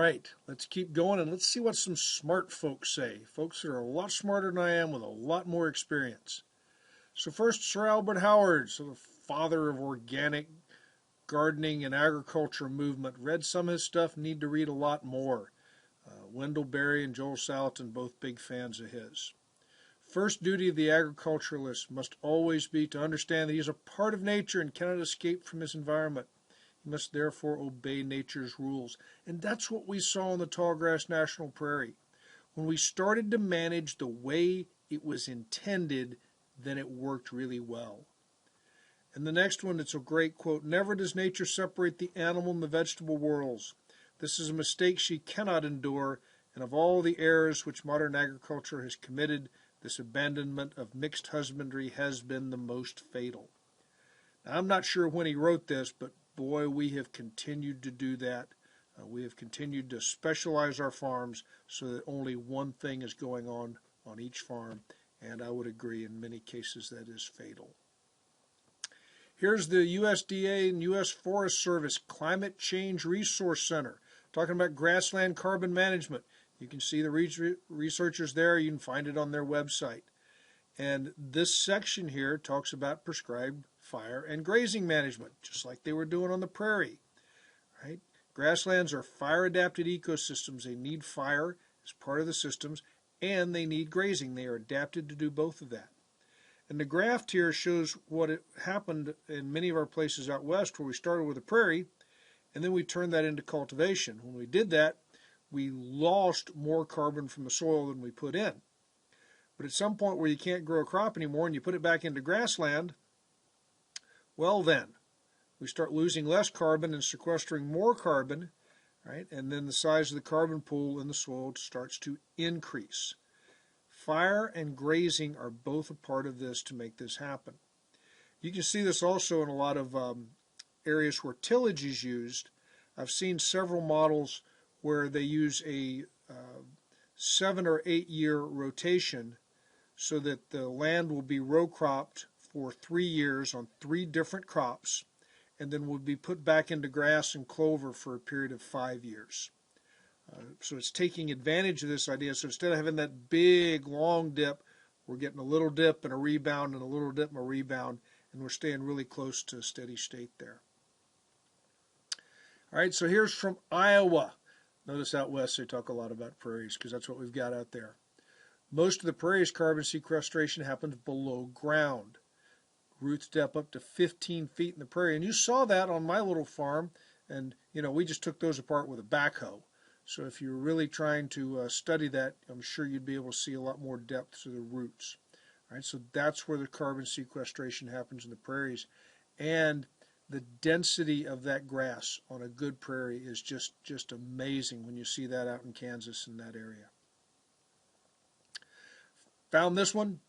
right, let's keep going and let's see what some smart folks say. Folks that are a lot smarter than I am with a lot more experience. So first, Sir Albert Howard, so the father of organic gardening and agriculture movement. Read some of his stuff, need to read a lot more. Wendell Berry and Joel Salatin, both big fans of his. First duty of the agriculturalist must always be to understand that he is a part of nature and cannot escape from his environment. He must therefore obey nature's rules. And that's what we saw in the Tallgrass National Prairie. When we started to manage the way it was intended, then it worked really well. And the next one, it's a great quote, "Never does nature separate the animal and the vegetable worlds. This is a mistake she cannot endure, and of all the errors which modern agriculture has committed, this abandonment of mixed husbandry has been the most fatal." Now, I'm not sure when he wrote this, but boy, we have continued to do that. We have continued to specialize our farms so that only one thing is going on each farm, and I would agree in many cases that is fatal. Here's the USDA and U.S. Forest Service Climate Change Resource Center talking about grassland carbon management. You can see the researchers there. You can find it on their website. And this section here talks about prescribed fire and grazing management, just like they were doing on the prairie. Right? Grasslands are fire-adapted ecosystems. They need fire as part of the systems, and they need grazing. They are adapted to do both of that. And the graph here shows what happened in many of our places out west where we started with a prairie, and then we turned that into cultivation. When we did that, we lost more carbon from the soil than we put in. But at some point where you can't grow a crop anymore and you put it back into grassland, well then, we start losing less carbon and sequestering more carbon, right? And then the size of the carbon pool in the soil starts to increase. Fire and grazing are both a part of this to make this happen. You can see this also in a lot of areas where tillage is used. I've seen several models where they use a 7 or 8 year rotation so that the land will be row cropped for 3 years on 3 different crops, and then will be put back into grass and clover for a period of 5 years. So it's taking advantage of this idea. So instead of having that big, long dip, we're getting a little dip and a rebound and a little dip and a rebound, and we're staying really close to a steady state there. All right, so here's from Iowa. Notice out west they talk a lot about prairies because that's what we've got out there. Most of the prairie's carbon sequestration happens below ground. Roots depth up to 15 feet in the prairie. And you saw that on my little farm, and we just took those apart with a backhoe. So if you're really trying to study that, I'm sure you'd be able to see a lot more depth to the roots. All right, so that's where the carbon sequestration happens in the prairies. And the density of that grass on a good prairie is just amazing when you see that out in Kansas in that area. Found this one.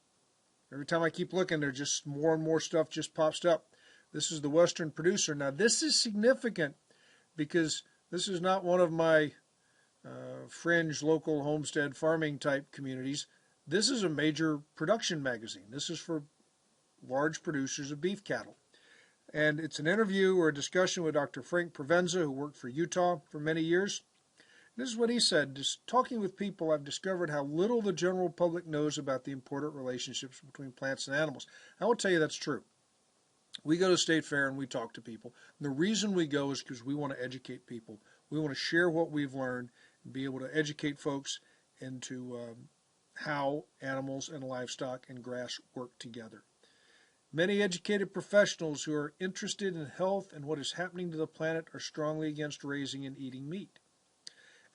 Every time I keep looking, there's just more and more stuff just pops up. This is the Western Producer. Now, this is significant because this is not one of my fringe local homestead farming type communities. This is a major production magazine. This is for large producers of beef cattle. And it's an interview or a discussion with Dr. Frank Provenza, who worked for Utah for many years. This is what he said: "Just talking with people, I've discovered how little the general public knows about the important relationships between plants and animals." I will tell you that's true. We go to State Fair and we talk to people. And the reason we go is because we want to educate people. We want to share what we've learned and be able to educate folks into how animals and livestock and grass work together. Many educated professionals who are interested in health and what is happening to the planet are strongly against raising and eating meat.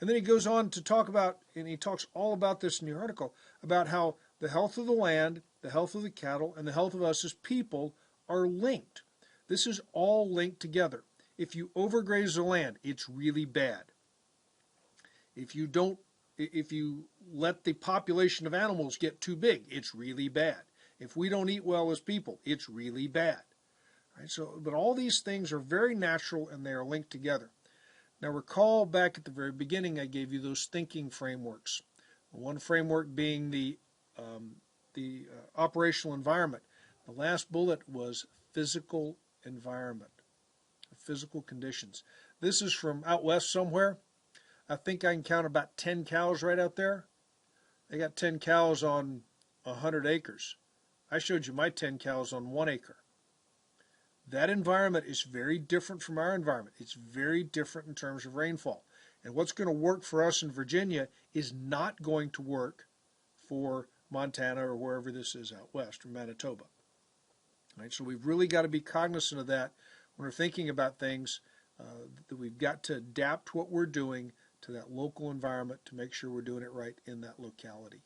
And then he goes on to talk about, and he talks all about this in the article, about how the health of the land, the health of the cattle, and the health of us as people are linked. This is all linked together. If you overgraze the land, it's really bad. If you let the population of animals get too big, it's really bad. If we don't eat well as people, it's really bad. Right? But all these things are very natural and they are linked together. Now recall back at the very beginning I gave you those thinking frameworks. One framework being the operational environment. The last bullet was physical environment, physical conditions. This is from out west somewhere. I think I can count about 10 cows right out there. They got 10 cows on 100 acres. I showed you my 10 cows on 1 acre. That environment is very different from our environment. It's very different in terms of rainfall. And what's going to work for us in Virginia is not going to work for Montana or wherever this is out west, or Manitoba. Right? So we've really got to be cognizant of that when we're thinking about things, that we've got to adapt what we're doing to that local environment to make sure we're doing it right in that locality.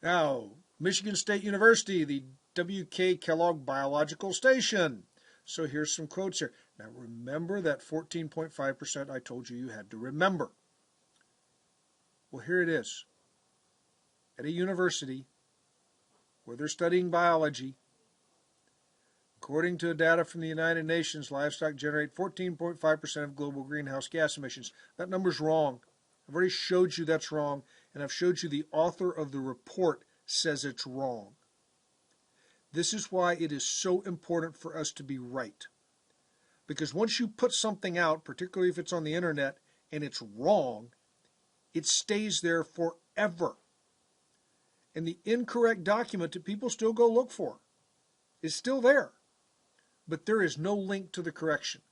Now, Michigan State University, the W.K. Kellogg Biological Station. So here's some quotes here. Now remember that 14.5% I told you you had to remember. Well, here it is. At a university where they're studying biology, according to data from the United Nations, livestock generate 14.5% of global greenhouse gas emissions. That number's wrong. I've already showed you that's wrong, and I've showed you the author of the report says it's wrong. This is why it is so important for us to be right. Because once you put something out, particularly if it's on the internet, and it's wrong, it stays there forever. And the incorrect document that people still go look for is still there. But there is no link to the correction.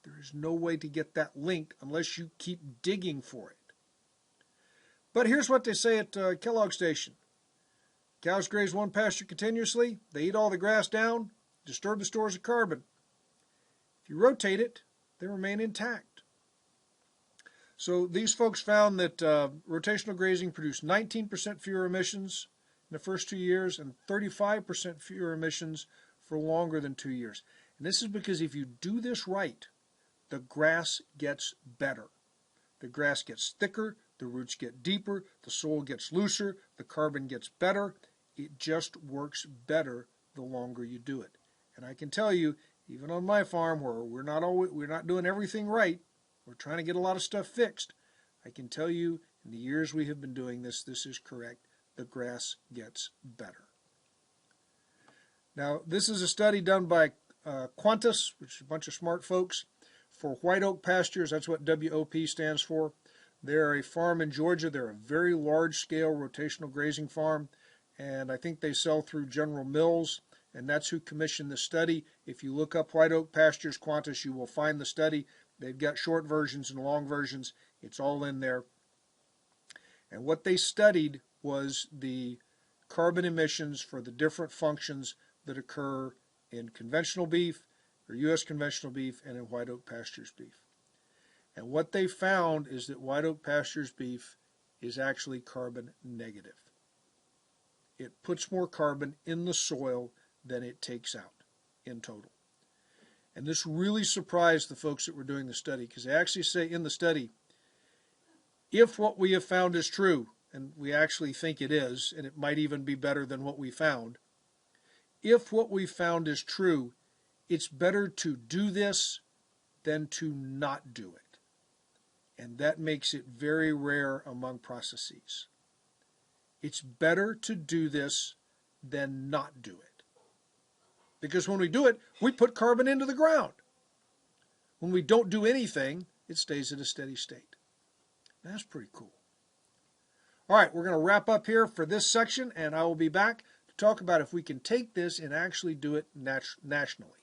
There is no way to get that link unless you keep digging for it. But here's what they say at Kellogg Station. Cows graze one pasture continuously. They eat all the grass down, disturb the stores of carbon. If you rotate it, they remain intact. So these folks found that rotational grazing produced 19% fewer emissions in the first 2 years and 35% fewer emissions for longer than 2 years. And this is because if you do this right, the grass gets better. The grass gets thicker, the roots get deeper, the soil gets looser, the carbon gets better. It just works better the longer you do it. And I can tell you, even on my farm where we're not doing everything right, we're trying to get a lot of stuff fixed, I can tell you in the years we have been doing this, this is correct. The grass gets better. Now, this is a study done by Qantas, which is a bunch of smart folks, for white oak pastures. That's what WOP stands for. They're a farm in Georgia. They're a very large-scale rotational grazing farm, and I think they sell through General Mills, and that's who commissioned the study. If you look up white oak pastures, Qantas, you will find the study. They've got short versions and long versions. It's all in there. And what they studied was the carbon emissions for the different functions that occur in conventional beef, or U.S. conventional beef, and in white oak pastures beef. And what they found is that white oak pastures beef is actually carbon negative. It puts more carbon in the soil than it takes out in total. And this really surprised the folks that were doing the study, because they actually say in the study, if what we have found is true, and we actually think it is, and it might even be better than what we found, if what we found is true, it's better to do this than to not do it. And that makes it very rare among processes. It's better to do this than not do it. Because when we do it, we put carbon into the ground. When we don't do anything, it stays at a steady state. That's pretty cool. All right, we're going to wrap up here for this section, and I will be back to talk about if we can take this and actually do it nationally.